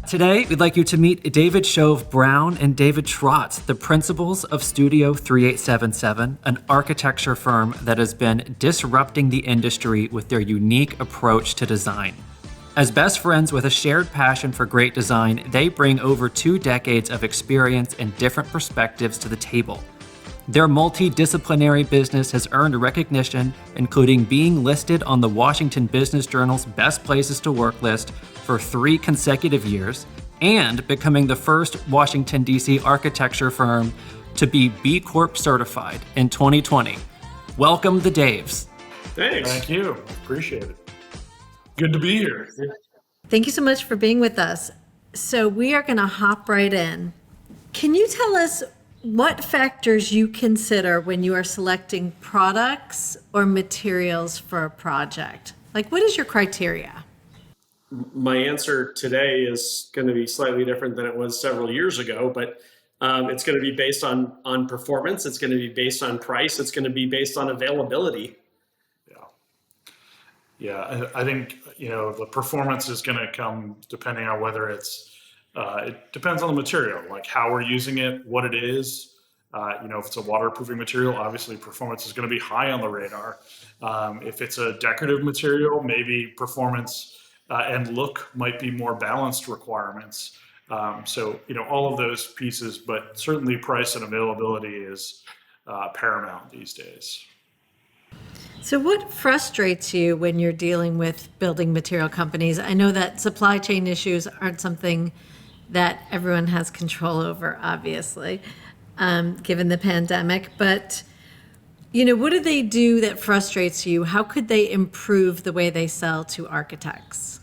Today, we'd like you to meet David Shove-Brown and David Tracz, the principals of Studio 3877, an architecture firm that has been disrupting the industry with their unique approach to design. As best friends with a shared passion for great design, they bring over 2 decades of experience and different perspectives to the table. Their multidisciplinary business has earned recognition, including being listed on the Washington Business Journal's Best Places to Work list for 3 consecutive years, and becoming the first Washington, D.C. architecture firm to be B Corp certified in 2020. Welcome, the Daves. Thanks. Thank you. Appreciate it. Good to be here. Thank you so much for being with us. So we are going to hop right in. Can you tell us what factors you consider when you are selecting products or materials for a project? Like, what is your criteria? My answer today is going to be slightly different than it was several years ago, but it's going to be based on performance. It's going to be based on price. It's going to be based on availability. Yeah, I think, the performance is going to come depending on whether it depends on the material, like how we're using it, what it is. If it's a waterproofing material, obviously performance is going to be high on the radar. If it's a decorative material, maybe performance and look might be more balanced requirements. All of those pieces, but certainly price and availability is paramount these days. So what frustrates you when you're dealing with building material companies? I know that supply chain issues aren't something that everyone has control over, obviously, given the pandemic. But, what do they do that frustrates you? How could they improve the way they sell to architects?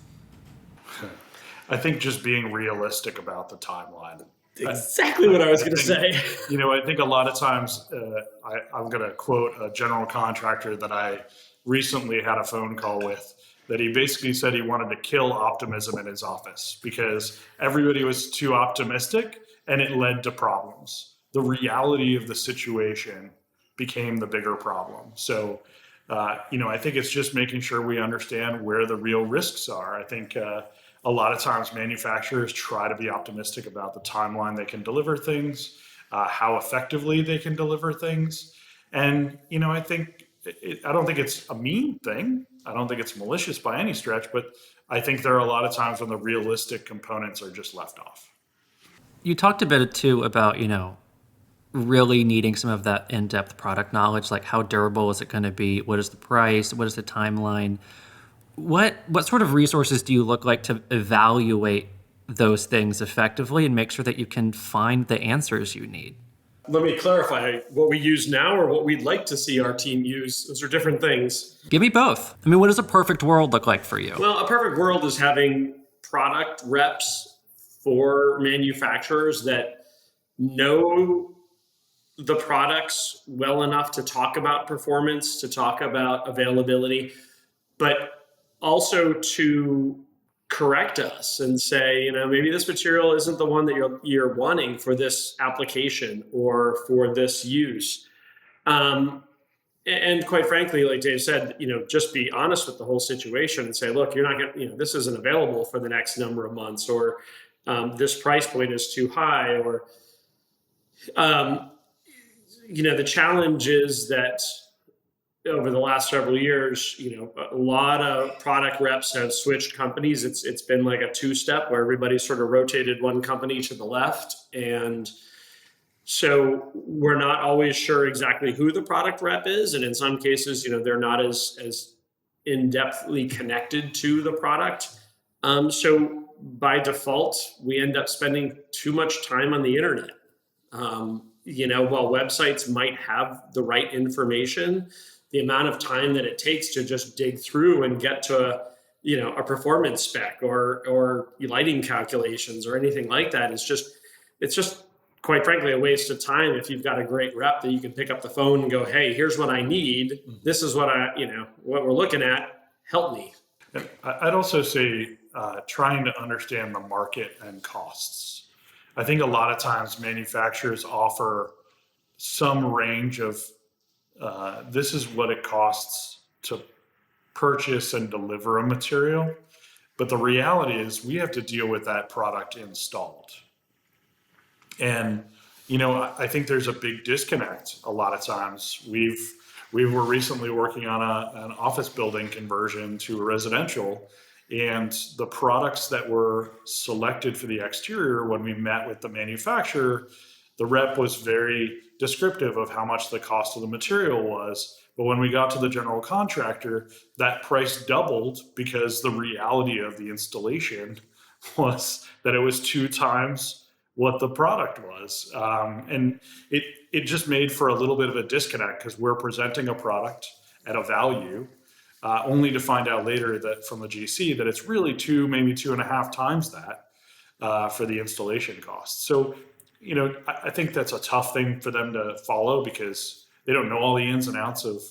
I think just being realistic about the timeline. Exactly what I was going to say. I think a lot of times, I'm going to quote a general contractor that I recently had a phone call with, that he basically said he wanted to kill optimism in his office because everybody was too optimistic and it led to problems. The reality of the situation became the bigger problem. So, I think it's just making sure we understand where the real risks are. I think a lot of times manufacturers try to be optimistic about the timeline they can deliver things, how effectively they can deliver things. And, I don't think it's a mean thing. I don't think it's malicious by any stretch, but I think there are a lot of times when the realistic components are just left off. You talked a bit too about, really needing some of that in-depth product knowledge, like how durable is it going to be? What is the price? What is the timeline? What sort of resources do you look like to evaluate those things effectively and make sure that you can find the answers you need? Let me clarify what we use now or what we'd like to see our team use. Those are different things. Give me both. What does a perfect world look like for you? Well, a perfect world is having product reps for manufacturers that know the products well enough to talk about performance, to talk about availability, but also to correct us and say, maybe this material isn't the one that you're wanting for this application or for this use. And quite frankly, like Dave said, just be honest with the whole situation and say, look, you're not going to, this isn't available for the next number of months, or this price point is too high, or, the challenge is that over the last several years, a lot of product reps have switched companies. It's been like a 2-step where everybody sort of rotated one company to the left. And so we're not always sure exactly who the product rep is. And in some cases, they're not as in-depthly connected to the product. So by default, we end up spending too much time on the internet. While websites might have the right information, the amount of time that it takes to just dig through and get to a performance spec or lighting calculations or anything like that it's just quite frankly a waste of time if you've got a great rep that you can pick up the phone and go, hey, here's what I need. This is what what we're looking at. Help me. I'd also say trying to understand the market and costs. I think a lot of times manufacturers offer some range of this is what it costs to purchase and deliver a material. But the reality is we have to deal with that product installed. And, I think there's a big disconnect a lot of times. We were recently working on an office building conversion to a residential, and the products that were selected for the exterior, when we met with the manufacturer, the rep was very descriptive of how much the cost of the material was. But when we got to the general contractor, that price doubled because the reality of the installation was that it was 2 times what the product was. And it just made for a little bit of a disconnect because we're presenting a product at a value, only to find out later that from the GC that it's really 2, maybe 2.5 times that for the installation cost. So, I think that's a tough thing for them to follow because they don't know all the ins and outs of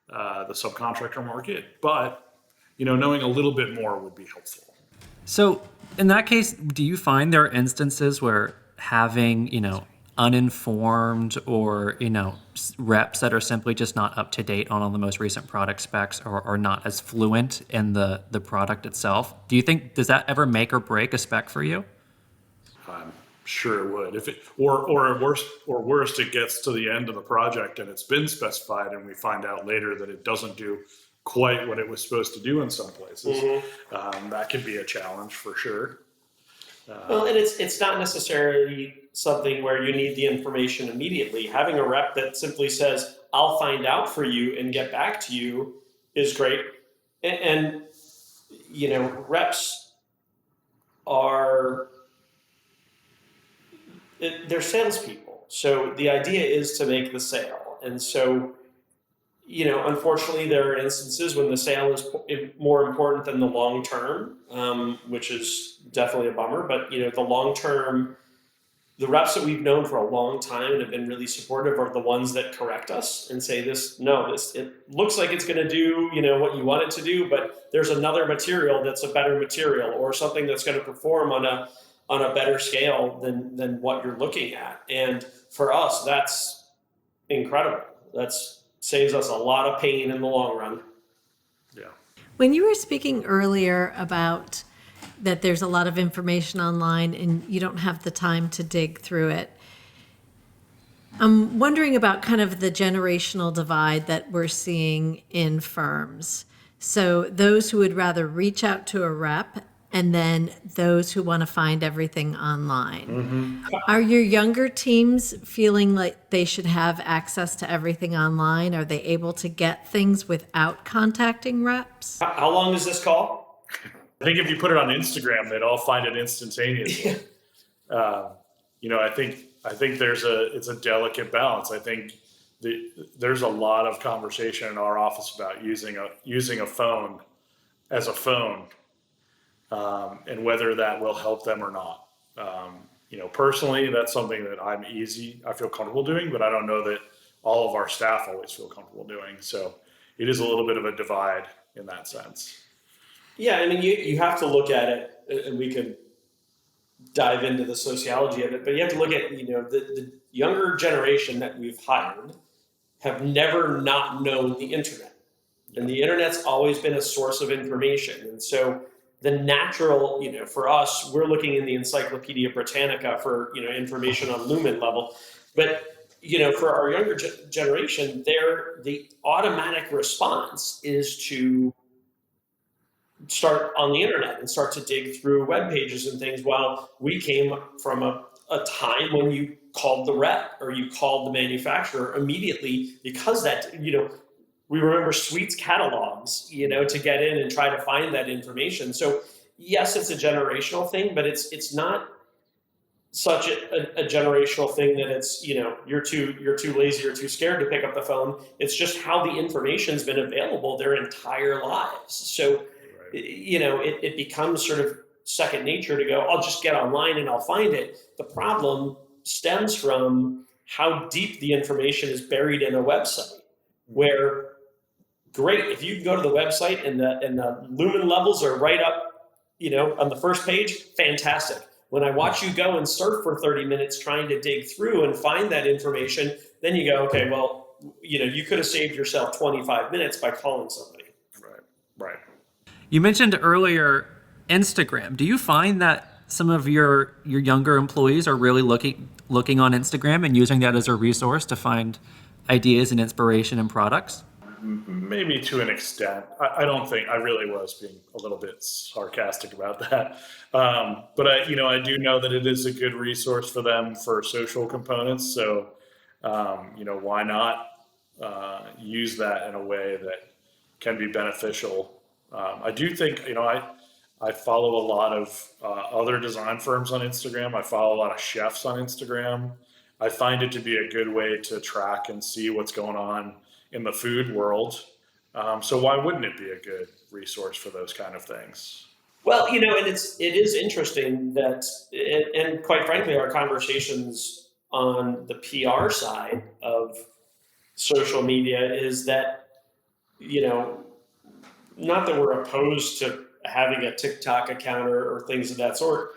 the subcontractor market. But, knowing a little bit more would be helpful. So in that case, do you find there are instances where having, uninformed or, reps that are simply just not up to date on all the most recent product specs or not as fluent in the product itself? Do you think, does that ever make or break a spec for you? I'm sure it would. If it, or worst, it gets to the end of the project and it's been specified and we find out later that it doesn't do quite what it was supposed to do in some places. That could be a challenge for sure. Well, and it's not necessarily something where you need the information immediately. Having a rep that simply says, I'll find out for you and get back to you is great. And reps they're salespeople. So the idea is to make the sale. And so, unfortunately, there are instances when the sale is more important than the long term, which is definitely a bummer. But, the long term, the reps that we've known for a long time and have been really supportive are the ones that correct us and say, it looks like it's going to do, what you want it to do, but there's another material that's a better material or something that's going to perform on a better scale than what you're looking at. And for us, that's incredible. That's saves us a lot of pain in the long run. Yeah. When you were speaking earlier about that there's a lot of information online and you don't have the time to dig through it, I'm wondering about kind of the generational divide that we're seeing in firms. So those who would rather reach out to a rep and then those who want to find everything online. Are your younger teams feeling like they should have access to everything online? Are they able to get things without contacting reps? How long is this call? I think if you put it on Instagram, they'd all find it instantaneously. I think it's a delicate balance. I think there's a lot of conversation in our office about using a phone as a phone. And whether that will help them or not. Personally, that's something that I feel comfortable doing, but I don't know that all of our staff always feel comfortable doing. So it is a little bit of a divide in that sense. Yeah, I mean, you have to look at it, and we could dive into the sociology of it, but you have to look at, the younger generation that we've hired have never not known the internet. And the internet's always been a source of information. And so the natural, for us, we're looking in the Encyclopedia Britannica for, information on Lumen level. But, for our younger generation, the automatic response is to start on the internet and start to dig through web pages and things. While we came from a time when you called the rep or you called the manufacturer immediately because that, we remember Suites catalogs, to get in and try to find that information. So yes, it's a generational thing, but it's not such a generational thing that it's, you're too lazy or too scared to pick up the phone. It's just how the information's been available their entire lives. So, it becomes sort of second nature to go, I'll just get online and I'll find it. The problem stems from how deep the information is buried in a website, where great, if you go to the website and the Lumen levels are right up, on the first page, fantastic. When I watch you go and surf for 30 minutes trying to dig through and find that information, then you go, okay, well, you could have saved yourself 25 minutes by calling somebody. Right. You mentioned earlier Instagram. Do you find that some of your younger employees are really looking on Instagram and using that as a resource to find ideas and inspiration in products? Maybe to an extent. I don't think I really was being a little bit sarcastic about that. But I do know that it is a good resource for them for social components. So, why not use that in a way that can be beneficial? I do think, I follow a lot of other design firms on Instagram. I follow a lot of chefs on Instagram. I find it to be a good way to track and see what's going on in the food world. So why wouldn't it be a good resource for those kind of things? Well, and it is interesting that, and quite frankly, our conversations on the PR side of social media is that, not that we're opposed to having a TikTok account or things of that sort.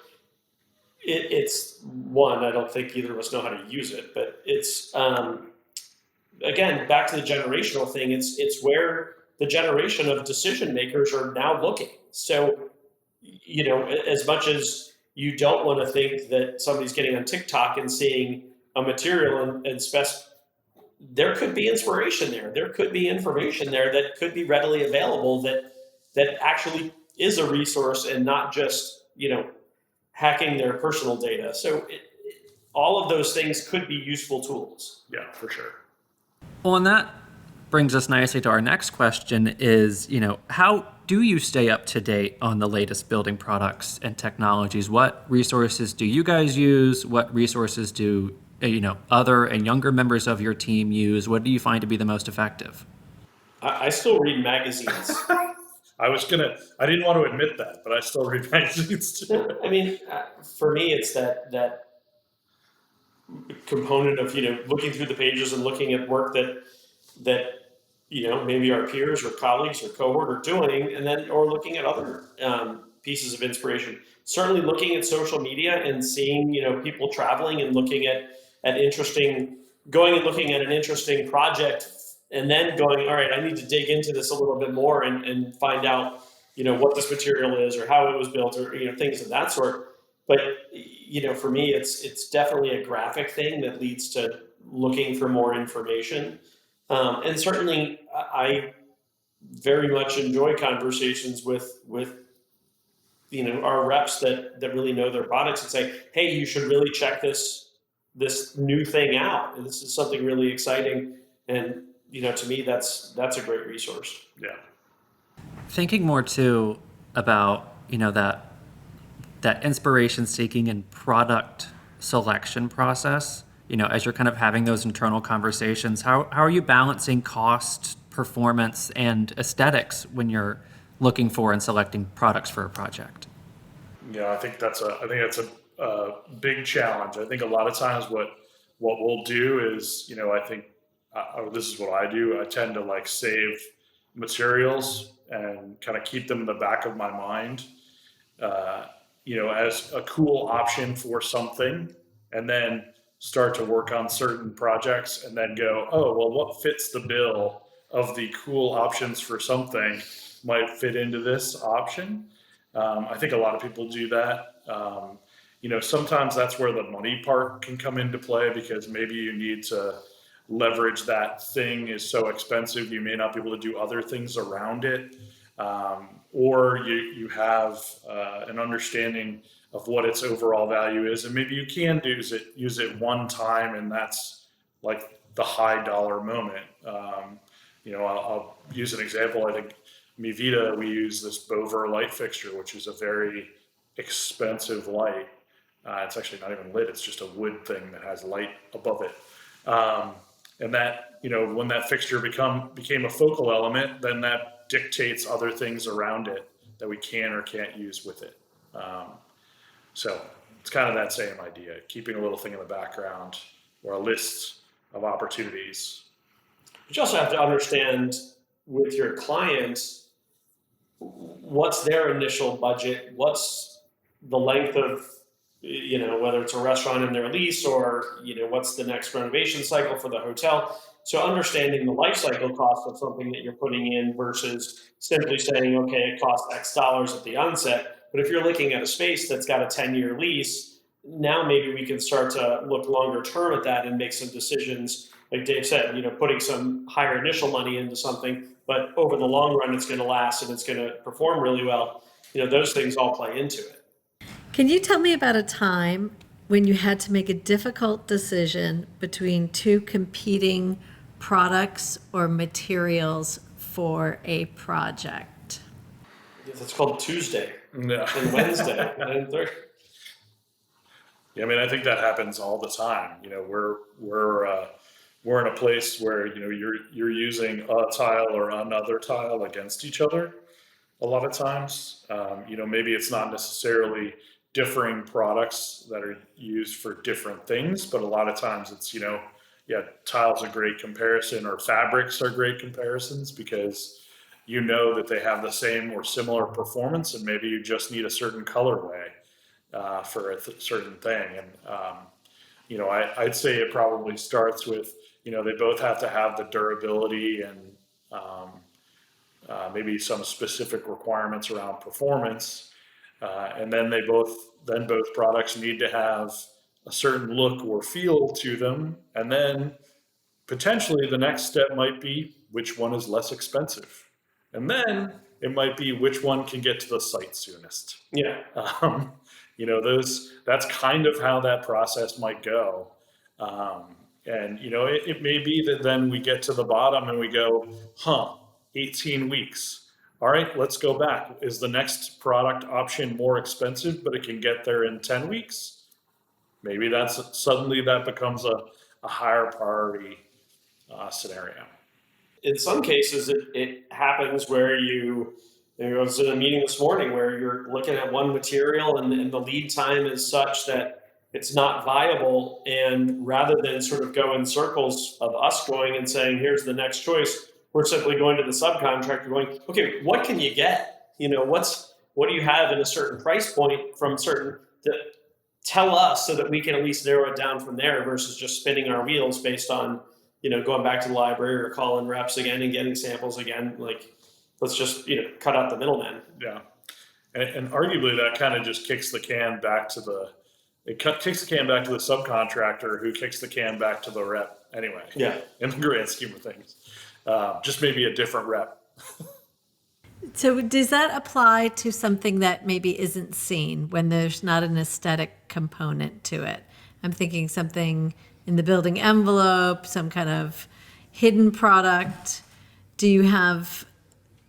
It's one, I don't think either of us know how to use it, but it's, again, back to the generational thing, it's where the generation of decision makers are now looking. So, as much as you don't want to think that somebody's getting on TikTok and seeing a material and there could be inspiration there. There could be information there that could be readily available that actually is a resource and not just, hacking their personal data. So all of those things could be useful tools. Yeah, for sure. Well, and that brings us nicely to our next question is, how do you stay up to date on the latest building products and technologies? What resources do you guys use? What resources do, other and younger members of your team use? What do you find to be the most effective? I still read magazines. I didn't want to admit that, but I still read magazines too. I mean, for me, it's that component of, looking through the pages and looking at work that maybe our peers or colleagues or cohort are doing, or looking at other pieces of inspiration. Certainly looking at social media and seeing, people traveling and looking at going and looking at an interesting project and then going, all right, I need to dig into this a little bit more and find out, what this material is or how it was built or, things of that sort. But, for me, it's definitely a graphic thing that leads to looking for more information. And certainly I very much enjoy conversations with our reps that really know their products and say, hey, you should really check this new thing out. And this is something really exciting. And, to me, that's a great resource. Yeah. Thinking more too about, that inspiration seeking and product selection process, as you're kind of having those internal conversations, how are you balancing cost, performance, and aesthetics when you're looking for and selecting products for a project? Yeah, I think that's a big challenge. I think a lot of times what we'll do is, I think, this is what I do. I tend to save materials and kind of keep them in the back of my mind, as a cool option for something, and then start to work on certain projects and then go, oh, well, what fits the bill of the cool options for something might fit into this option. I think a lot of people do that. Sometimes that's where the money part can come into play because maybe you need to leverage that thing is so expensive you may not be able to do other things around it, or you have an understanding of what its overall value is, and maybe you can use it one time, and that's like the high dollar moment. I'll use an example. I think Mivita, we use this Bover light fixture, which is a very expensive light. It's actually not even lit; it's just a wood thing that has light above it. And that, when that fixture became a focal element, then that dictates other things around it that we can or can't use with it. So it's kind of that same idea, keeping a little thing in the background or a list of opportunities. But you also have to understand with your clients, what's their initial budget, what's the length of, whether it's a restaurant in their lease or, what's the next renovation cycle for the hotel. So understanding the life cycle cost of something that you're putting in versus simply saying, okay, it costs X dollars at the onset. But if you're looking at a space that's got a 10-year lease, now maybe we can start to look longer term at that and make some decisions, like Dave said, putting some higher initial money into something, but over the long run, it's going to last and it's going to perform really well. Those things all play into it. Can you tell me about a time when you had to make a difficult decision between two competing products or materials for a project? It's called Tuesday Yeah. and Wednesday and Thursday. Yeah, I mean, I think that happens all the time. We're in a place where you're using a tile or another tile against each other a lot of times. Maybe it's not necessarily differing products that are used for different things, but a lot of times it's tiles are great comparison, or fabrics are great comparisons, because that they have the same or similar performance, and maybe you just need a certain colorway for a certain thing. And I'd say it probably starts with they both have to have the durability and maybe some specific requirements around performance, and then both products need to have a certain look or feel to them, and then potentially the next step might be which one is less expensive, and then it might be which one can get to the site soonest. Yeah. That's kind of how that process might go. And it may be that then we get to the bottom and we go, 18 weeks. All right, let's go back. Is the next product option more expensive, but it can get there in 10 weeks? Maybe suddenly that becomes a higher priority scenario. In some cases, it happens where I was in a meeting this morning where you're looking at one material and the lead time is such that it's not viable. And rather than sort of go in circles of us going and saying, here's the next choice, we're simply going to the subcontractor going, okay, what can you get? What do you have in a certain price point from certain, tell us so that we can at least narrow it down from there, versus just spinning our wheels based on, going back to the library or calling reps again and getting samples again. Like, let's just, cut out the middleman. Yeah. And arguably that kind of just kicks the can back to the subcontractor, who kicks the can back to the rep anyway. Yeah. In the grand scheme of things. Just maybe a different rep. So does that apply to something that maybe isn't seen, when there's not an aesthetic component to it? I'm thinking something in the building envelope, some kind of hidden product.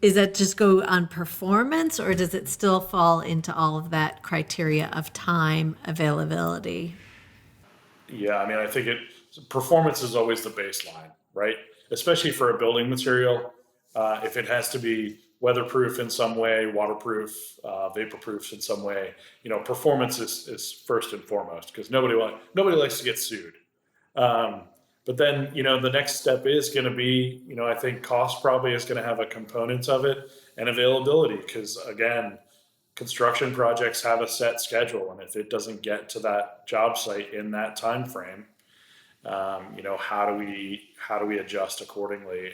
Is that just go on performance, or does it still fall into all of that criteria of time, availability? Yeah, I mean, I think performance is always the baseline, right? Especially for a building material. If it has to be weatherproof in some way, waterproof, vaporproof in some way, performance is first and foremost, because nobody likes to get sued. But then, the next step is going to be, I think cost probably is going to have a component of it, and availability, because again, construction projects have a set schedule, and if it doesn't get to that job site in that time frame, how do we adjust accordingly?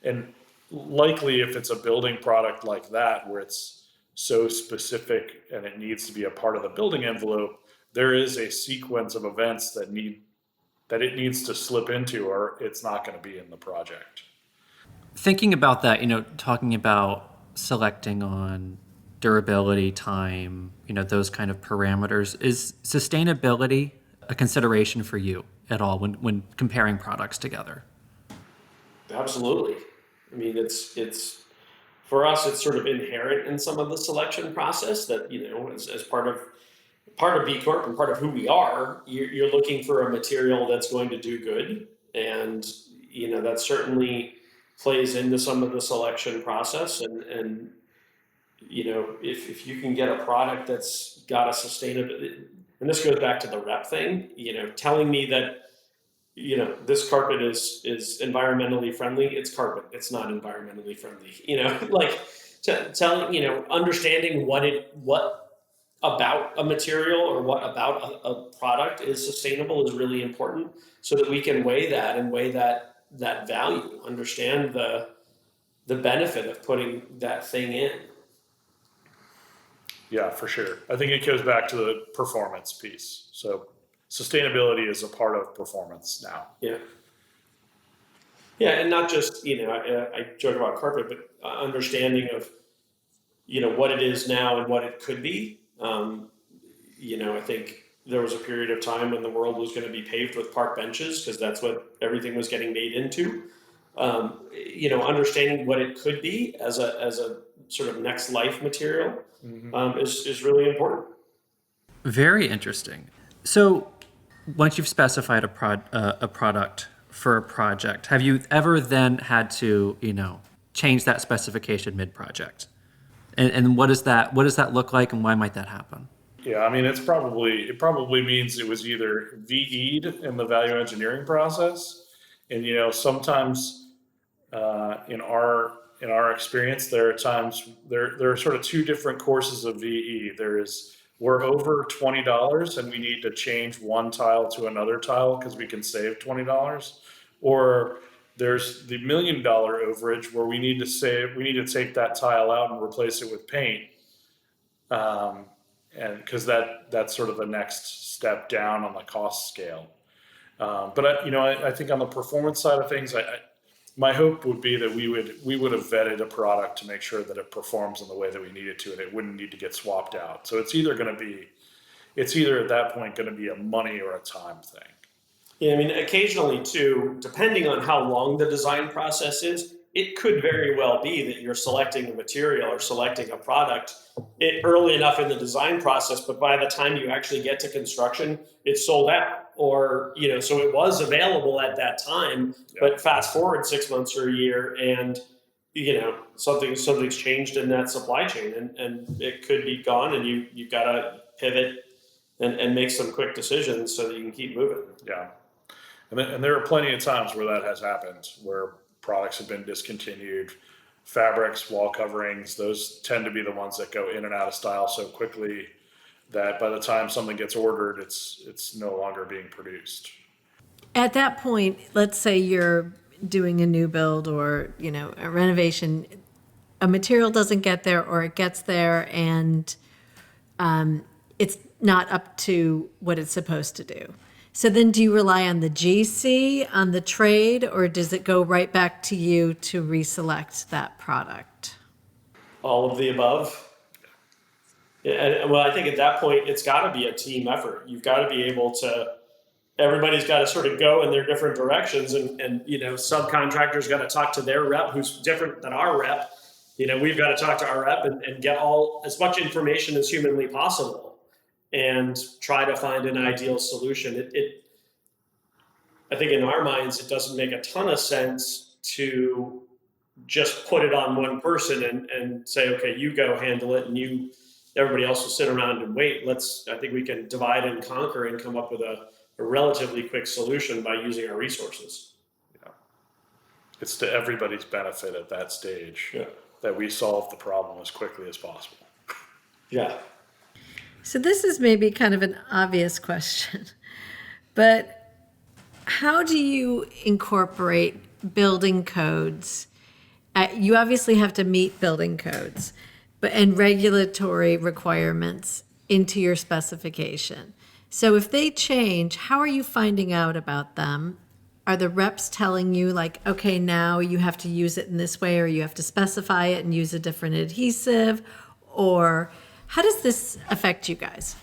And likely, if it's a building product like that, where it's so specific and it needs to be a part of the building envelope, there is a sequence of events that it needs to slip into, or it's not going to be in the project. Thinking about that, talking about selecting on durability, time, those kind of parameters, is sustainability a consideration for you at all when comparing products together? Absolutely. I mean, it's for us, it's sort of inherent in some of the selection process that, as part of B Corp and part of who we are, you're looking for a material that's going to do good. And, that certainly plays into some of the selection process. And if you can get a product that's got a sustainability, and this goes back to the rep thing, telling me that, this carpet is environmentally friendly. It's carpet. It's not environmentally friendly. Understanding what about a material or what about a product is sustainable is really important, so that we can weigh that value, understand the benefit of putting that thing in. Yeah, for sure. I think it goes back to the performance piece. So sustainability is a part of performance now. Yeah. Yeah, and not just, I joke about carpet, but understanding of, what it is now and what it could be. I think there was a period of time when the world was going to be paved with park benches because that's what everything was getting made into. Understanding what it could be as a sort of next life material is really important. Very interesting. So once you've specified a product for a project, have you ever then had to, change that specification mid-project? And what does that look like, and why might that happen? Yeah, I mean, it probably means it was either VE'd in the value engineering process, and sometimes in our experience, there are times there are sort of two different courses of VE. We're over $20 and we need to change one tile to another tile because we can save $20, or there's the $1 million overage where we need to take that tile out and replace it with paint. And because that's sort of the next step down on the cost scale. But I think on the performance side of things, my hope would be that we would have vetted a product to make sure that it performs in the way that we need it to, and it wouldn't need to get swapped out. So it's either at that point going to be a money or a time thing. Yeah, I mean, occasionally too, depending on how long the design process is, it could very well be that you're selecting a material or selecting a product early enough in the design process, but by the time you actually get to construction, it's sold out. Or, so it was available at that time, but fast forward 6 months or a year and, something's changed in that supply chain and it could be gone, and you've got to pivot and make some quick decisions so that you can keep moving. Yeah. And there are plenty of times where that has happened, where products have been discontinued. Fabrics, wall coverings, those tend to be the ones that go in and out of style so quickly that by the time something gets ordered, it's no longer being produced. At that point, let's say you're doing a new build or, a renovation, a material doesn't get there, or it gets there and it's not up to what it's supposed to do. So then do you rely on the GC, on the trade, or does it go right back to you to reselect that product? All of the above. Yeah, well, I think at that point, it's got to be a team effort. You've got to be able to, everybody's got to sort of go in their different directions, and subcontractors got to talk to their rep who's different than our rep. We've got to talk to our rep and get as much information as humanly possible and try to find an ideal solution. I think in our minds, it doesn't make a ton of sense to just put it on one person and say, okay, you go handle it, and everybody else will sit around and wait. I think we can divide and conquer and come up with a relatively quick solution by using our resources. Yeah. It's to everybody's benefit at that stage that we solve the problem as quickly as possible. Yeah. So this is maybe kind of an obvious question, but how do you incorporate building codes? You obviously have to meet building codes, and regulatory requirements into your specification. So if they change, how are you finding out about them? Are the reps telling you like, okay, now you have to use it in this way, or you have to specify it and use a different adhesive? Or how does this affect you guys?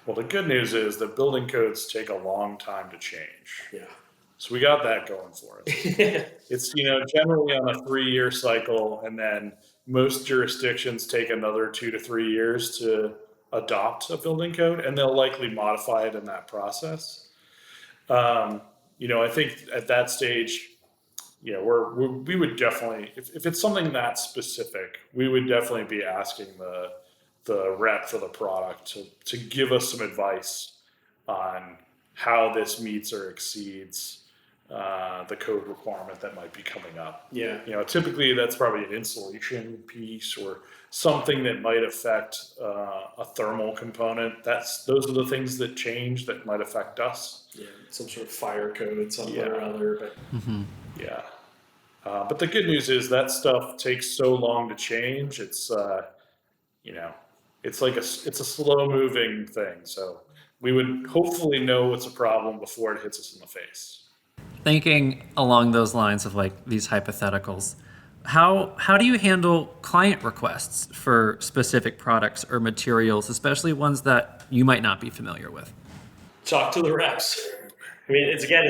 Well, the good news is that building codes take a long time to change. Yeah. So we got that going for us. It's, generally on a 3-year cycle, and then most jurisdictions take another 2 to 3 years to adopt a building code, and they'll likely modify it in that process. I think at that stage, we would definitely, if it's something that specific, we would definitely be asking the rep for the product to give us some advice on how this meets or exceeds the code requirement that might be coming up. Yeah. Typically that's probably an insulation piece or something that might affect a thermal component. Those are the things that change that might affect us. Yeah, some sort of fire code, something or other. But yeah. But the good news is that stuff takes so long to change. It's it's like it's a slow moving thing. So we would hopefully know it's a problem before it hits us in the face. Thinking along those lines of like these hypotheticals, how do you handle client requests for specific products or materials, especially ones that you might not be familiar with? Talk to the reps. I mean, it's about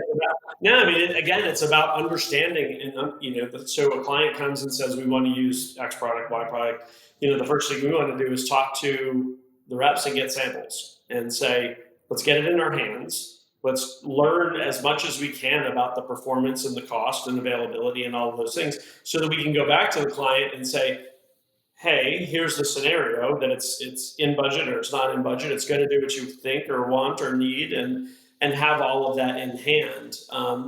no. I mean, again, it's about understanding, and so a client comes and says we want to use X product, Y product. The first thing we want to do is talk to the reps and get samples and say, let's get it in our hands. Let's learn as much as we can about the performance and the cost and availability and all of those things, so that we can go back to the client and say, hey, here's the scenario that it's in budget or it's not in budget. It's going to do what you think or want or need, and have all of that in hand,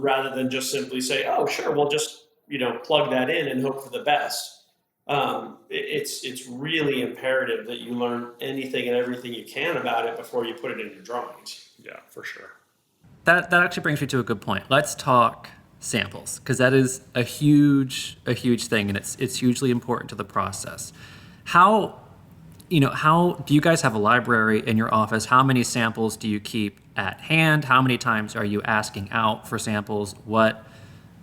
rather than just simply say, oh, sure, we'll just plug that in and hope for the best. It's really imperative that you learn anything and everything you can about it before you put it in your drawings. Yeah, for sure. That actually brings me to a good point. Let's talk samples, because that is a huge thing, and it's hugely important to the process. How do you guys have a library in your office? How many samples do you keep at hand? How many times are you asking out for samples? What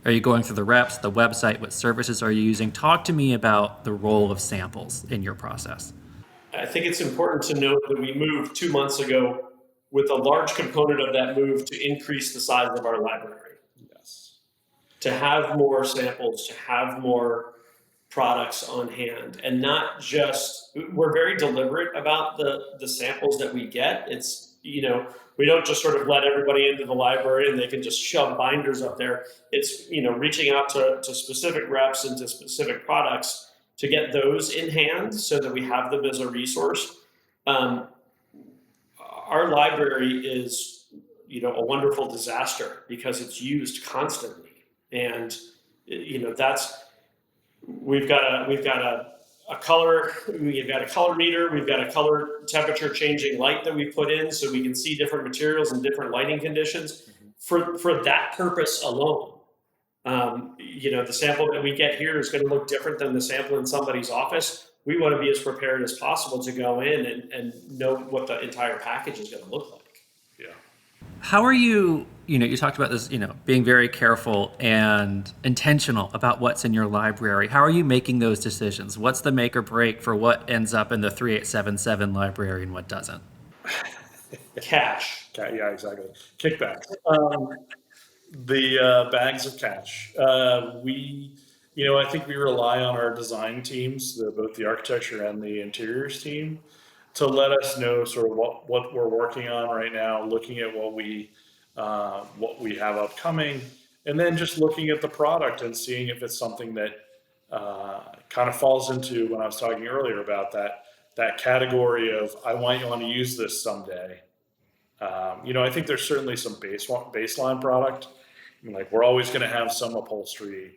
are you going through the reps, the website? What services are you using? Talk to me about the role of samples in your process. I think it's important to note that we moved 2 months ago with a large component of that move to increase the size of our library. Yes. To have more samples, to have more products on hand, and not just, we're very deliberate about the samples that we get. It's, we don't just sort of let everybody into the library and they can just shove binders up there. It's, reaching out to specific reps and to specific products to get those in hand so that we have them as a resource. Our library is, a wonderful disaster because it's used constantly. And, we've got a color meter, we've got a color temperature changing light that we put in so we can see different materials and different lighting conditions for that purpose alone. The sample that we get here is going to look different than the sample in somebody's office. We want to be as prepared as possible to go in and know what the entire package is going to look like. Yeah. How are you, you talked about this, being very careful and intentional about what's in your library. How are you making those decisions? What's the make or break for what ends up in the 3877 library and what doesn't? Cash. Yeah, exactly. Kickbacks. The bags of cash. I think we rely on our design teams, both the architecture and the interiors team, to let us know sort of what we're working on right now, looking at what we have upcoming, and then just looking at the product and seeing if it's something that kind of falls into when I was talking earlier about that category of I want to use this someday. I think there's certainly some baseline product. Like we're always going to have some upholstery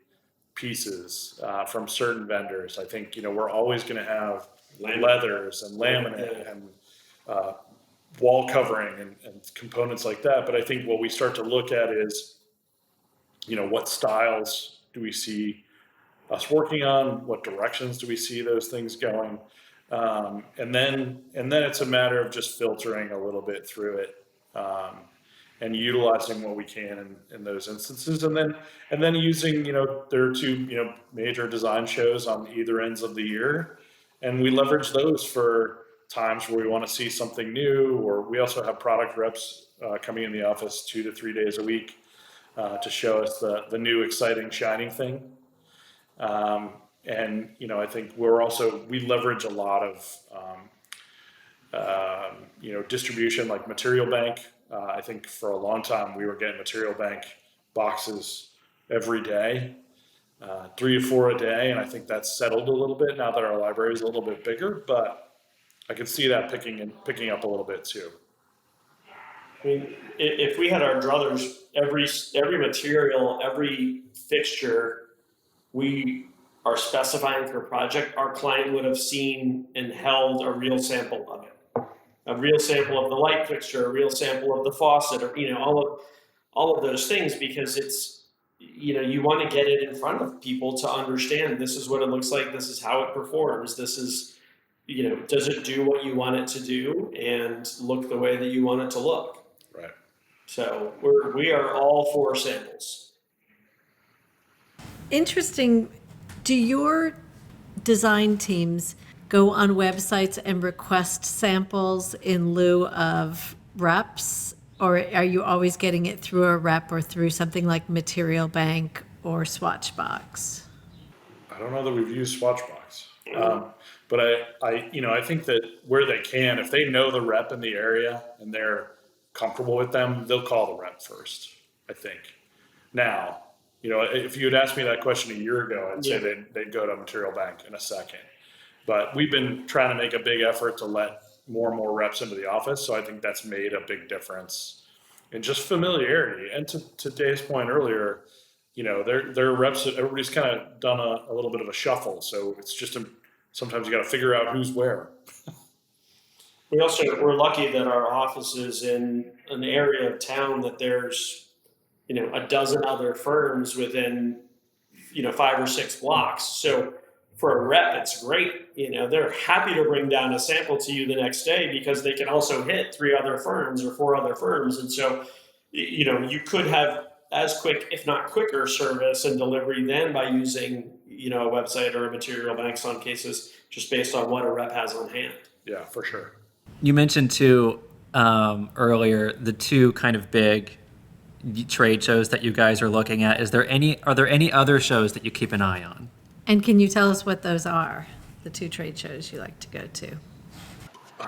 pieces from certain vendors. I think we're always going to have leathers and laminate and wall covering and components like that. But I think what we start to look at is, what styles do we see us working on? What directions do we see those things going? And then it's a matter of just filtering a little bit through it. And utilizing what we can in those instances, and then using, there are two, major design shows on either ends of the year, and we leverage those for times where we want to see something new, or we also have product reps coming in the office 2 to 3 days a week to show us the new exciting shining thing. And I think we leverage a lot of distribution, like Material Bank. I think for a long time we were getting Material Bank boxes every day, 3 to 4 a day, and I think that's settled a little bit now that our library is a little bit bigger. But I could see that picking up a little bit too. I mean, if we had our druthers, every material, every fixture we are specifying for a project, our client would have seen and held a real sample of it. A real sample of the light fixture, a real sample of the faucet, or all of those things, because it's you want to get it in front of people to understand this is what it looks like, this is how it performs, this is does it do what you want it to do and look the way that you want it to look? Right. So we are all for samples. Interesting. Do your design teams go on websites and request samples in lieu of reps? Or are you always getting it through a rep or through something like Material Bank or Swatchbox? I don't know that we've used Swatchbox. But I think that where they can, if they know the rep in the area and they're comfortable with them, they'll call the rep first, I think. Now, if you had asked me that question a year ago, I'd say they'd go to Material Bank in a second. But we've been trying to make a big effort to let more and more reps into the office. So I think that's made a big difference in just familiarity. And to Dave's point earlier, their reps, everybody's kind of done a little bit of a shuffle. So it's just sometimes you got to figure out who's where. We're lucky that our office is in an area of town that there's, a dozen other firms within, 5 or 6 blocks. So for a rep, it's great. They're happy to bring down a sample to you the next day because they can also hit 3 other firms or 4 other firms. And so, you could have as quick, if not quicker, service and delivery than by using, a website or a Material Bank, some cases, just based on what a rep has on hand. Yeah, for sure. You mentioned too earlier the 2 kind of big trade shows that you guys are looking at. Are there any other shows that you keep an eye on? And can you tell us what those are, the 2 trade shows you like to go to?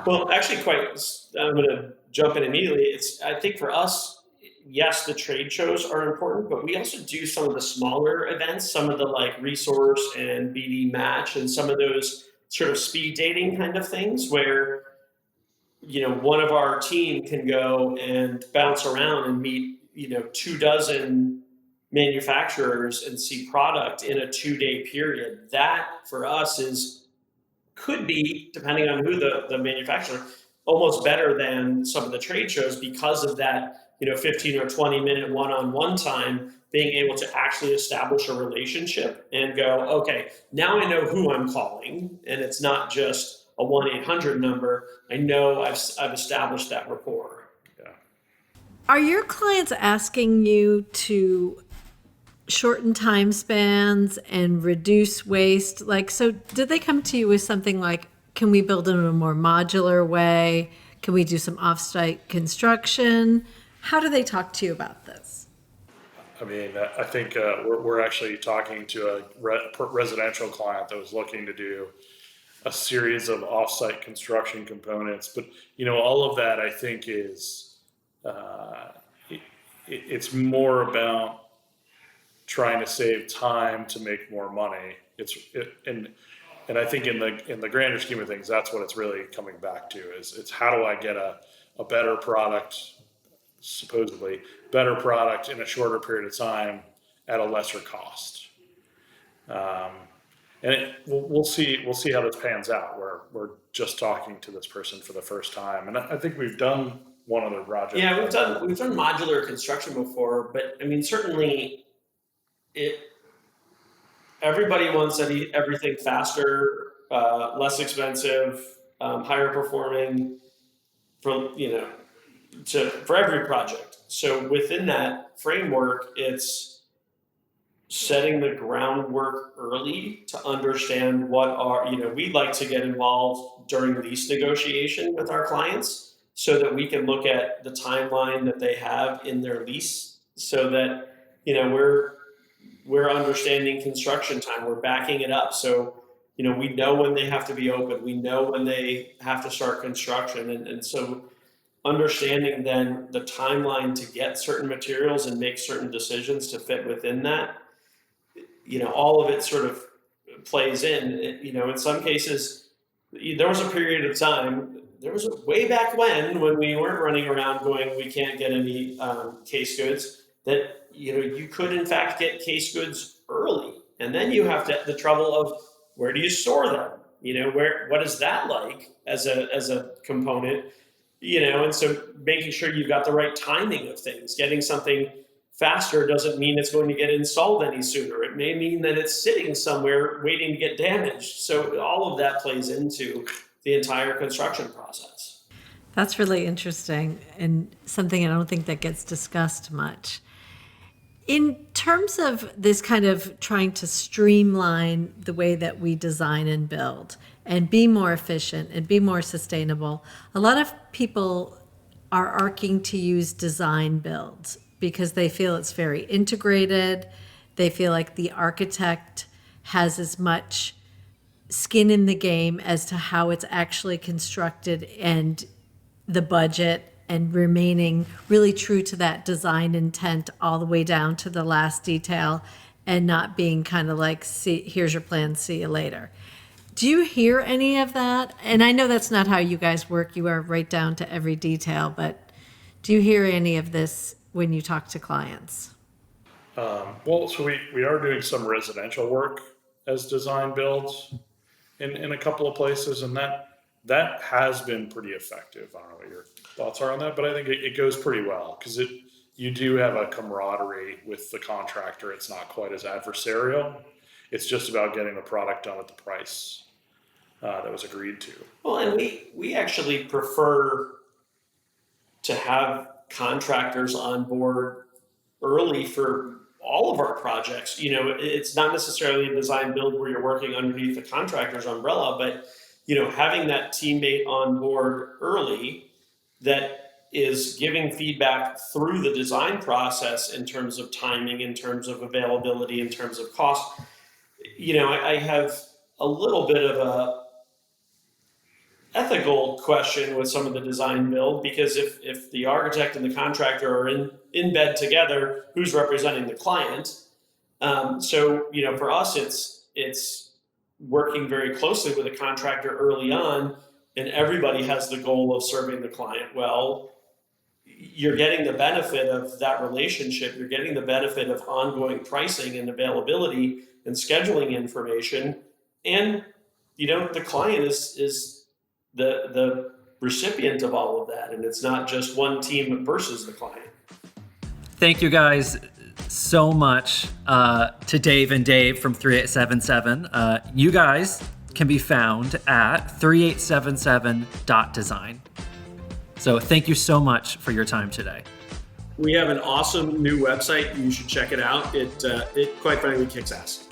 Well, actually, I'm going to jump in immediately. I think for us, yes, the trade shows are important, but we also do some of the smaller events, some of the like Resource and BD Match, and some of those sort of speed dating kind of things where, one of our team can go and bounce around and meet, 24 manufacturers and see product in a 2-day period. That for us could be, depending on who the manufacturer, almost better than some of the trade shows because of that, 15 or 20 minute one-on-one time, being able to actually establish a relationship and go, okay, now I know who I'm calling, and it's not just a 1-800 number. I know I've established that rapport. Yeah. Are your clients asking you to shorten time spans and reduce waste? So did they come to you with something like, can we build it in a more modular way? Can we do some off-site construction? How do they talk to you about this? I mean, I think we're actually talking to a residential client that was looking to do a series of off-site construction components. But, all of that I think is, it's more about trying to save time to make more money. And I think in the grander scheme of things, that's what it's really coming back to it's how do I get a better product, supposedly better product in a shorter period of time at a lesser cost. And we'll see how this pans out. We're just talking to this person for the first time, and I think we've done one other project. Yeah, we've done modular construction before, but I mean, certainly everybody wants everything faster, less expensive, higher performing for every project. So within that framework, it's setting the groundwork early to understand we'd like to get involved during lease negotiation with our clients so that we can look at the timeline that they have in their lease so that, we're understanding construction time, we're backing it up. So, we know when they have to be open, we know when they have to start construction. And so understanding then the timeline to get certain materials and make certain decisions to fit within that, all of it sort of plays in. In some cases, there was a period of time, way back when we weren't running around going, we can't get any case goods, that, you could in fact get case goods early. And then you have the trouble of where do you store them? What is that like as a component? And so making sure you've got the right timing of things. Getting something faster doesn't mean it's going to get installed any sooner. It may mean that it's sitting somewhere waiting to get damaged. So all of that plays into the entire construction process. That's really interesting and something I don't think that gets discussed much. In terms of this kind of trying to streamline the way that we design and build and be more efficient and be more sustainable, a lot of people are arcing to use design builds because they feel it's very integrated. They feel like the architect has as much skin in the game as to how it's actually constructed and the budget, and remaining really true to that design intent all the way down to the last detail, and not being kind of like, see, here's your plan, see you later. Do you hear any of that? And I know that's not how you guys work. You are right down to every detail, but do you hear any of this when you talk to clients? Well, so we are doing some residential work as design builds in a couple of places, and that has been pretty effective. I don't know what your thoughts are on that, but I think it goes pretty well because you do have a camaraderie with the contractor. It's not quite as adversarial. It's just about getting the product done at the price that was agreed to. Well, and we actually prefer to have contractors on board early for all of our projects. You know, it's not necessarily a design build where you're working underneath the contractor's umbrella, but you know, having that teammate on board early that is giving feedback through the design process in terms of timing, in terms of availability, in terms of cost. You know, I have a little bit of a ethical question with some of the design build, because if the architect and the contractor are in bed together, who's representing the client? So, you know, for us, it's working very closely with a contractor early on, and everybody has the goal of serving the client well. You're getting the benefit of that relationship. You're getting the benefit of ongoing pricing and availability and scheduling information. And, you know, the client is the recipient of all of that. And it's not just one team versus the client. Thank you guys so much to Dave and Dave from 3877. You guys can be found at 3877.design. So thank you so much for your time today. We have an awesome new website. You should check it out. It quite frankly kicks ass.